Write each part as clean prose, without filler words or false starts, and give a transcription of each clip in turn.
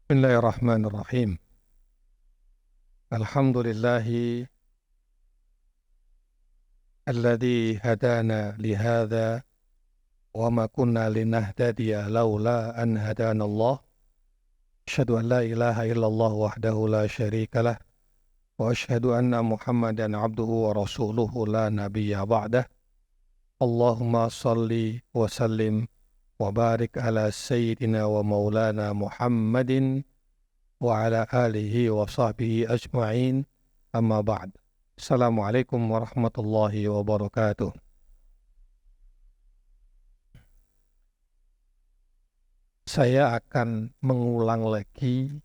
Bismillahirrahmanirrahim. Alhamdulillahi alladhi hadana lihada wa ma kunna linahtadiya laula an hadana Allah. Asyhadu an la ilaha illallah wahdahu la syarika lah wa asyhadu anna Muhammadan abduhu wa rasuluhu la nabiyya ba'dah. Allahumma salli wa sallim wa barik ala sayyidina wa maulana Muhammadin wa ala alihi wa sahbihi ajma'in, amma ba'd. Assalamualaikum warahmatullahi wabarakatuh. Saya akan mengulang lagi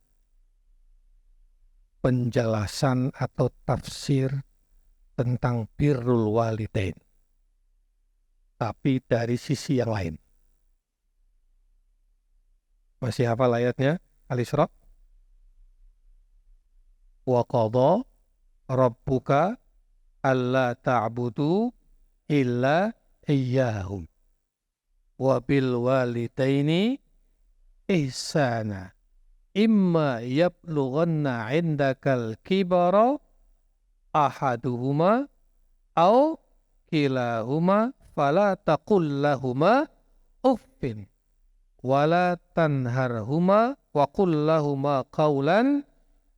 penjelasan atau tafsir tentang birrul walidain, tapi dari sisi yang lain. Masih hafal ayatnya? Al-Isra? Wa qadha rabbuka alla ta'budu illa iyyahu wa bil walidaini ihsana imma yablughanna 'indakal kibara ahaduhuma aw kilahuma fala taqul lahumā uffin wala tanharhuma wa qul lahumā qawlan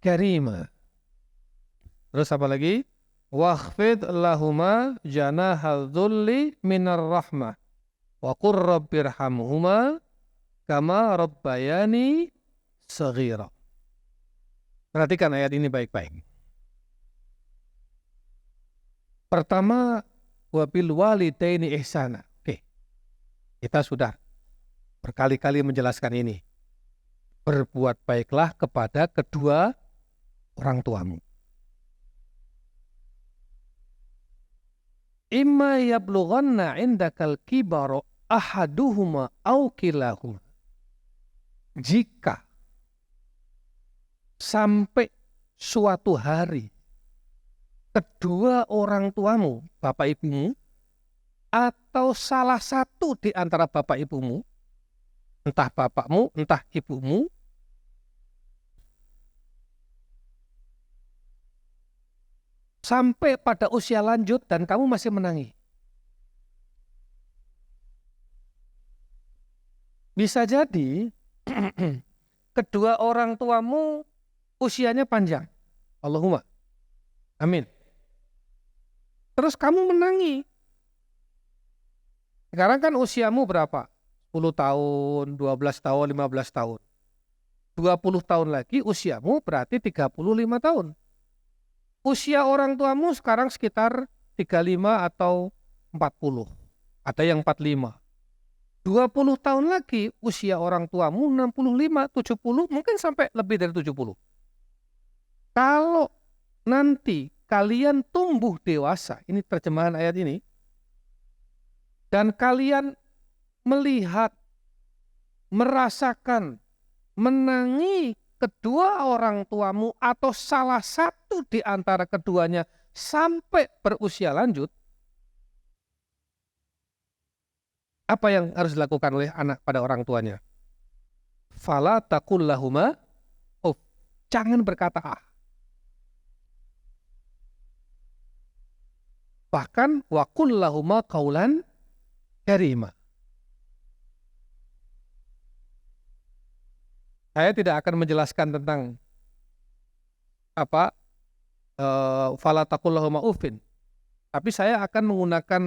karima. Terus apa lagi? Wakhfid lahuma janahal dhulli minar rahmah wa qur rabbirhamhuma kama rabbayani saghira. Perhatikan ayat ini baik-baik. Pertama, wabil walidaini ihsana. Oke. Kita sudah berkali-kali menjelaskan ini. Berbuat baiklah kepada kedua orang tuamu. Imma yablughanna 'indakal kibara ahaduhuma aw kilahuma. Jika sampai suatu hari kedua orang tuamu, bapak ibumu, atau salah satu di antara bapak ibumu, entah bapakmu, entah ibumu, sampai pada usia lanjut dan kamu masih menangis. Bisa jadi kedua orang tuamu usianya panjang. Allahumma amin. Terus kamu menangis. Sekarang kan usiamu berapa? 10 tahun, 12 tahun, 15 tahun. 20 tahun lagi usiamu berarti 35 tahun. Usia orang tuamu sekarang sekitar 35 atau 40. Ada yang 45. 20 tahun lagi usia orang tuamu 65, 70, mungkin sampai lebih dari 70. Kalau nanti kalian tumbuh dewasa, ini terjemahan ayat ini, dan kalian melihat, merasakan, menangi kedua orang tuamu atau salah satu di antara keduanya sampai berusia lanjut, apa yang harus dilakukan oleh anak pada orang tuanya? Fala taqul lahuma uff. Jangan berkata ah. Bahkan wa qul lahuma qawlan karima. Saya tidak akan menjelaskan tentang apa fala taqul lahuma uffin. Tapi saya akan menggunakan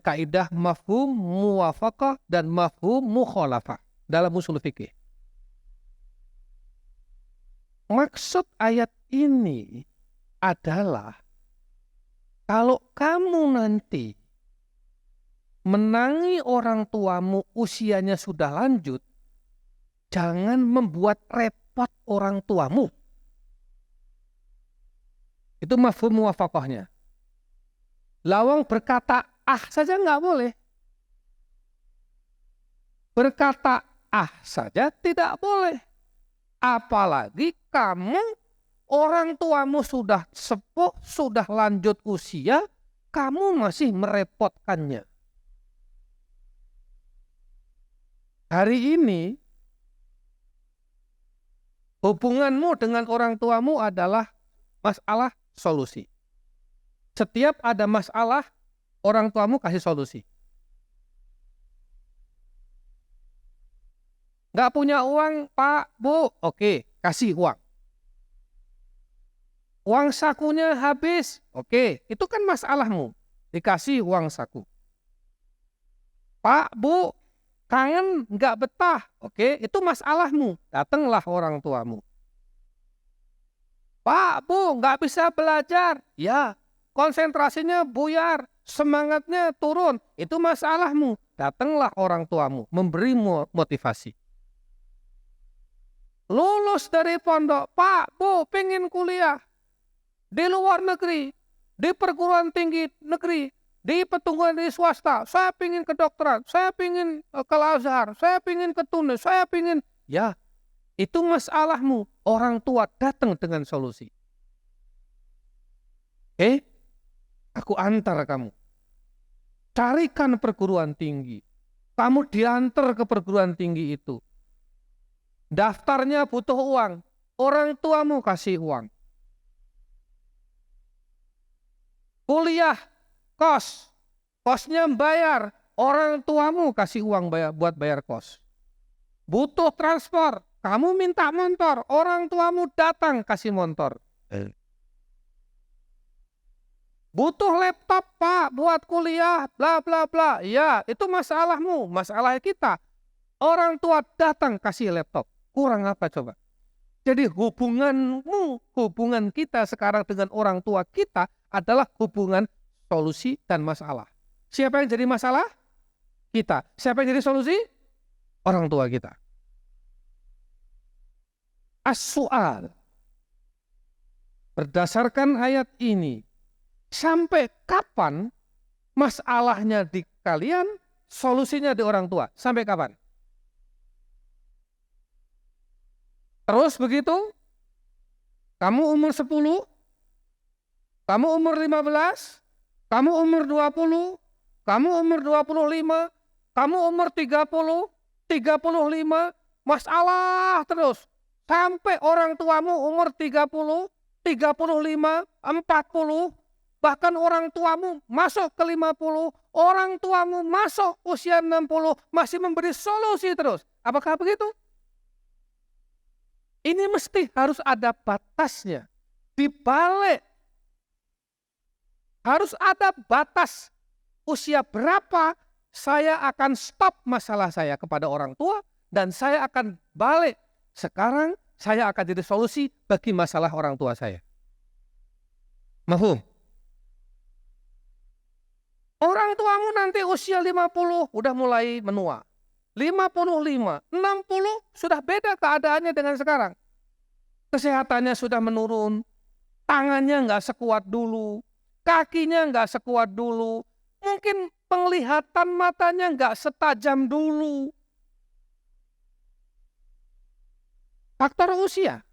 kaidah mafhum muwafaqah dan mafhum mukhalafah dalam usul fikih. Maksud ayat ini adalah kalau kamu nanti menangi orang tuamu usianya sudah lanjut, jangan membuat repot orang tuamu. Itu mafhum muwafaqahnya. Lawang berkata ah saja nggak boleh. Berkata ah saja tidak boleh. Apalagi kamu, orang tuamu sudah sepuh, sudah lanjut usia, kamu masih merepotkannya. Hari ini Hubunganmu dengan orang tuamu adalah masalah solusi. Setiap ada masalah, orang tuamu kasih solusi. Nggak punya uang, Pak, Bu, oke, kasih uang. Uang sakunya habis, oke, itu kan masalahmu. Dikasih uang saku. Pak, Bu, kangen, nggak betah, oke, itu masalahmu. Datanglah orang tuamu. Pak, Bu, nggak bisa belajar, ya, konsentrasinya buyar, semangatnya turun, itu masalahmu. Datanglah orang tuamu, memberi motivasi. Lulus dari pondok, Pak, Bu, pengen kuliah di luar negeri, di perguruan tinggi negeri, di perguruan tinggi swasta, saya pengen kedokteran, saya pengen ke Al-Azhar, saya pengen ke Tunis, saya pengen, ya, itu masalahmu. Orang tua datang dengan solusi. Aku antar kamu. Carikan perguruan tinggi. Kamu diantar ke perguruan tinggi itu. Daftarnya butuh uang. Orang tuamu kasih uang. Kuliah, kos. Kosnya bayar. Orang tuamu kasih uang buat bayar kos. Butuh transport. Kamu minta motor. Orang tuamu datang kasih motor. Butuh laptop, Pak, buat kuliah, bla bla bla. Ya, itu masalahmu, masalah kita. Orang tua datang kasih laptop. Kurang apa coba? Jadi hubungan kita sekarang dengan orang tua kita adalah hubungan solusi dan masalah. Siapa yang jadi masalah? Kita. Siapa yang jadi solusi? Orang tua kita. As-su'al. Berdasarkan ayat ini, sampai kapan masalahnya di kalian, solusinya di orang tua? Sampai kapan? Terus begitu? Kamu umur 10, kamu umur 15, kamu umur 20, kamu umur 25, kamu umur 30, 35, masalah terus. Sampai orang tuamu umur 30, 35, 40, bahkan orang tuamu masuk ke 50, orang tuamu masuk usia 60, masih memberi solusi terus. Apakah begitu? Ini mesti harus ada batasnya. Dibalik. Harus ada batas. Usia berapa saya akan stop masalah saya kepada orang tua, dan saya akan balik. Sekarang saya akan jadi solusi bagi masalah orang tua saya. Mafhum? Orang tuamu nanti usia 50 udah mulai menua. 55, 60 sudah beda keadaannya dengan sekarang. Kesehatannya sudah menurun, tangannya nggak sekuat dulu, kakinya nggak sekuat dulu, mungkin penglihatan matanya nggak setajam dulu. Faktor usia.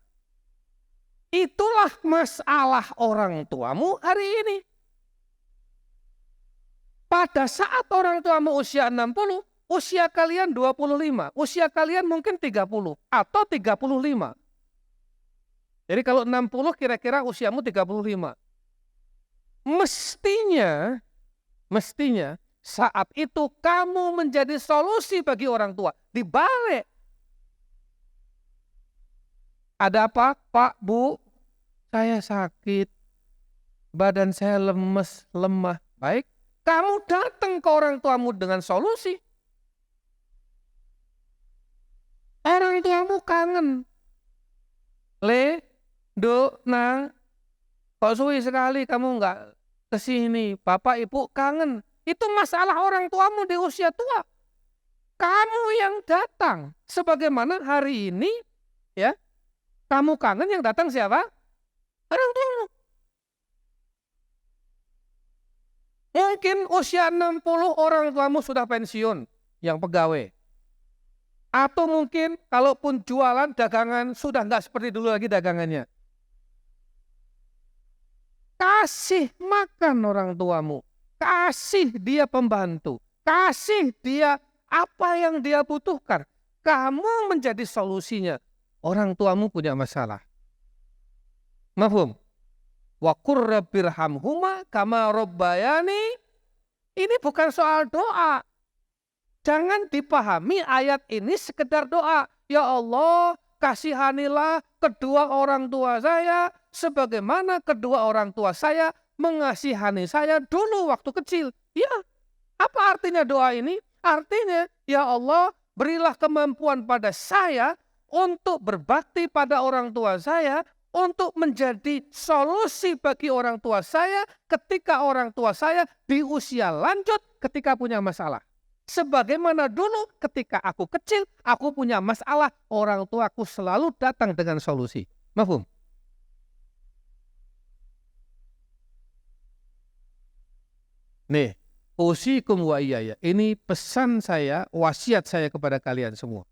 Itulah masalah orang tuamu hari ini. Pada saat orang tuamu usia 60, usia kalian 25, usia kalian mungkin 30 atau 35. Jadi kalau 60 kira-kira usiamu 35. Mestinya saat itu kamu menjadi solusi bagi orang tua. Dibalik. Ada apa, Pak, Bu? Saya sakit. Badan saya lemes, lemah. Baik. Kamu datang ke orang tuamu dengan solusi. Orang tuamu kangen. Nang, kok suwi sekali kamu nggak kesini. Bapak, Ibu kangen. Itu masalah orang tuamu di usia tua. Kamu yang datang. Sebagaimana hari ini, ya, kamu kangen, yang datang siapa? Orang tuamu. Mungkin usia 60 orang tuamu sudah pensiun, yang pegawai. Atau mungkin kalaupun jualan dagangan sudah nggak seperti dulu lagi dagangannya. Kasih makan orang tuamu. Kasih dia pembantu. Kasih dia apa yang dia butuhkan. Kamu menjadi solusinya. orang tuamu punya masalah. Mafhum? Wa qur rabbirhamhuma kama rabbayani. Ini bukan soal doa. Jangan dipahami ayat ini sekedar doa. Ya Allah, kasihanilah kedua orang tua saya sebagaimana kedua orang tua saya mengasihani saya dulu waktu kecil. Ya, apa artinya doa ini? Artinya, ya Allah, berilah kemampuan pada saya untuk berbakti pada orang tua saya, untuk menjadi solusi bagi orang tua saya ketika orang tua saya di usia lanjut ketika punya masalah. Sebagaimana dulu ketika aku kecil, aku punya masalah, orang tuaku selalu datang dengan solusi. Mafhum? Nih, usikum wa iyaya. Ini pesan saya, wasiat saya kepada kalian semua.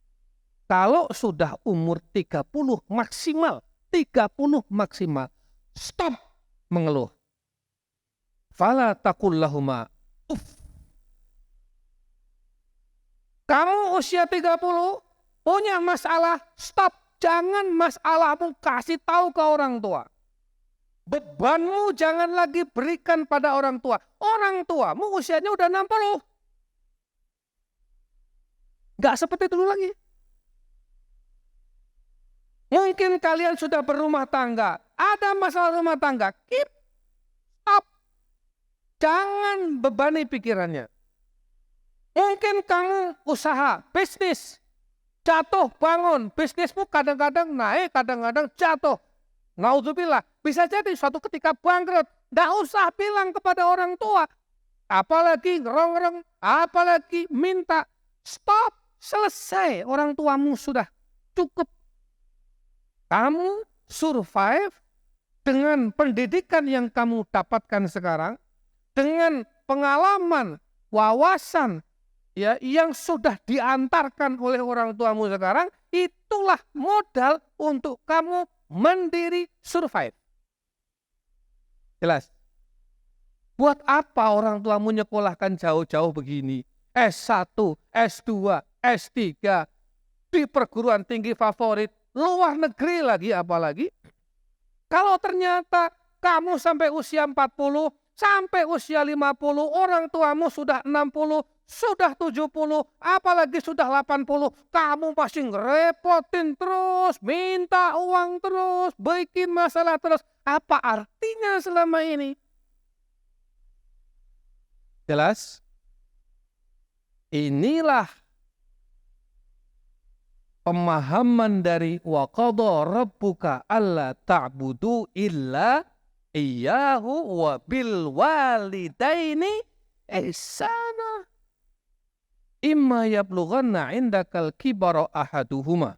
Kalau sudah umur 30 maksimal, 30 maksimal, stop mengeluh. Fala taqul lahuma uff. Kamu usia 30 punya masalah, stop. Jangan masalahmu kasih tahu ke orang tua. Bebanmu jangan lagi berikan pada orang tua. Orang tuamu usianya udah 60. Gak seperti dulu lagi. Mungkin kalian sudah berumah tangga. Ada masalah rumah tangga. Keep. Stop. Jangan bebani pikirannya. Mungkin kamu usaha, bisnis. Jatuh, bangun. Bisnismu kadang-kadang naik, kadang-kadang jatuh. Naudzubillah. Bisa jadi suatu ketika bangkrut. Nggak usah bilang kepada orang tua. Apalagi ngerong-ngerong. Apalagi minta. Stop. Selesai. Orang tuamu sudah cukup. Kamu survive dengan pendidikan yang kamu dapatkan sekarang. Dengan pengalaman, wawasan ya yang sudah diantarkan oleh orang tuamu sekarang, itulah modal untuk kamu mandiri survive. Jelas? Buat apa orang tuamu nyekolahkan jauh-jauh begini? S1, S2, S3, di perguruan tinggi favorit, luar negeri lagi apalagi. Kalau ternyata kamu sampai usia 40, sampai usia 50, orang tuamu sudah 60, sudah 70, apalagi sudah 80, kamu masih ngerepotin terus, minta uang terus, bikin masalah terus. Apa artinya selama ini? Jelas? Inilah pemahaman dari wa qadha rabbuka alla ta'budu illa iyyahu wa bil walidaini ihsana. Imma yablughanna indakal kibara ahaduhuma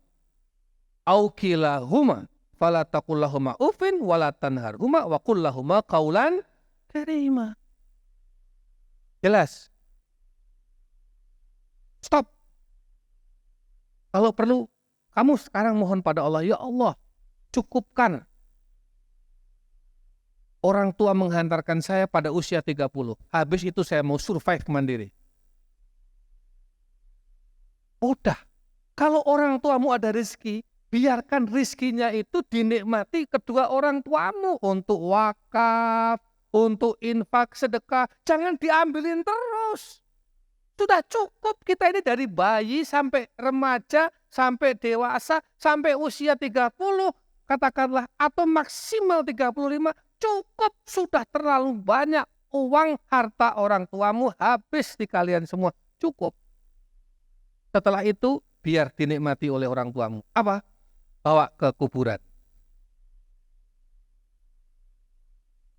aw kilahuma fala taqul lahumā uffin wa la tanharhuma wa qul lahumā qawlan karīmā. Jelas? Stop. Kalau perlu kamu sekarang mohon pada Allah, ya Allah, cukupkan orang tua menghantarkan saya pada usia 30. Habis itu saya mau survive mandiri. Udah, kalau orang tuamu ada rezeki, biarkan rezekinya itu dinikmati kedua orang tuamu untuk wakaf, untuk infak, sedekah. Jangan diambilin terus. Sudah cukup kita ini dari bayi sampai remaja, sampai dewasa, sampai usia 30, katakanlah, atau maksimal 35, cukup. Sudah terlalu banyak uang harta orang tuamu habis di kalian semua. Cukup. Setelah itu biar dinikmati oleh orang tuamu. Apa? Bawa ke kuburan.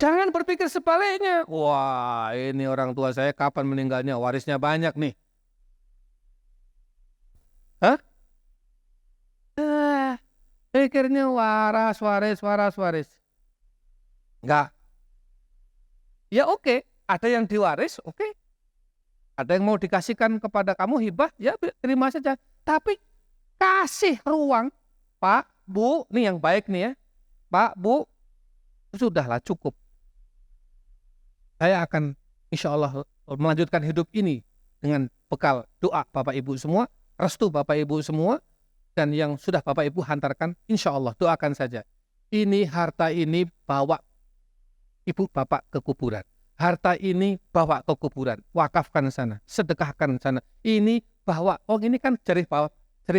Jangan berpikir sebaliknya. Wah, ini orang tua saya kapan meninggalnya? Warisnya banyak nih. Hah? Pikirnya waris. Enggak. Ya oke, ada yang diwaris, oke. Ada yang mau dikasihkan kepada kamu hibah, ya terima saja. Tapi kasih ruang, Pak, Bu, nih yang baik nih ya. Pak, Bu, sudahlah cukup. Saya akan insya Allah melanjutkan hidup ini dengan bekal doa Bapak Ibu semua, restu Bapak Ibu semua. dan yang sudah Bapak Ibu hantarkan, insya Allah doakan saja. Ini harta ini bawa ibu bapak ke kuburan. Harta ini bawa ke kuburan, wakafkan sana, sedekahkan sana. Ini bawa, ini kan jerih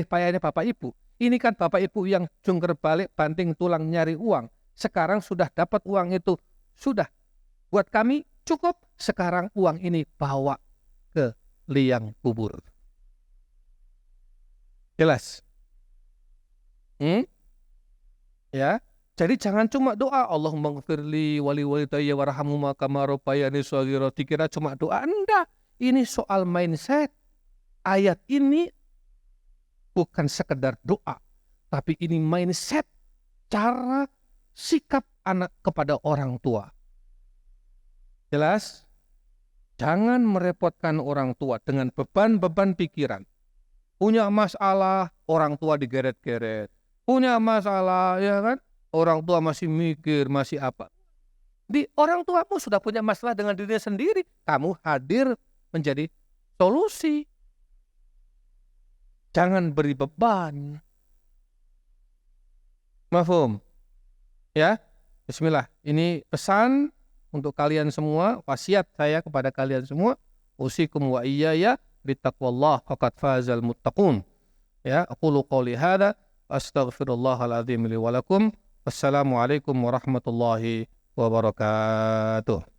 payahnya Bapak Ibu. Ini kan Bapak Ibu yang jungkir balik banting tulang nyari uang. Sekarang sudah dapat uang itu, sudah buat kami cukup. Sekarang uang ini bawa ke liang kubur. Jelas? Ya. Jadi jangan cuma doa Allahumma ghfirli wali walidayya warhamhuma kama rabbayani shaghira, dikira cuma doa. Enggak. Ini soal mindset. Ayat ini bukan sekedar doa, tapi ini mindset, cara sikap anak kepada orang tua. Jelas? Jangan merepotkan orang tua dengan beban-beban pikiran. Punya masalah, orang tua digeret-geret. Punya masalah, ya kan? Orang tua masih mikir, masih apa. Orang tuamu sudah punya masalah dengan dirinya sendiri. Kamu hadir menjadi solusi. Jangan beri beban. Mafhum? Ya, bismillah. Ini pesan untuk kalian semua, wasiat saya kepada kalian semua. Usikum wa iyaya bittaqwallah faqad fazal muttaqun. Ya, aqulu qouli hadza astaghfirullahal azim li wa lakum. Wassalamualaikum warahmatullahi wabarakatuh.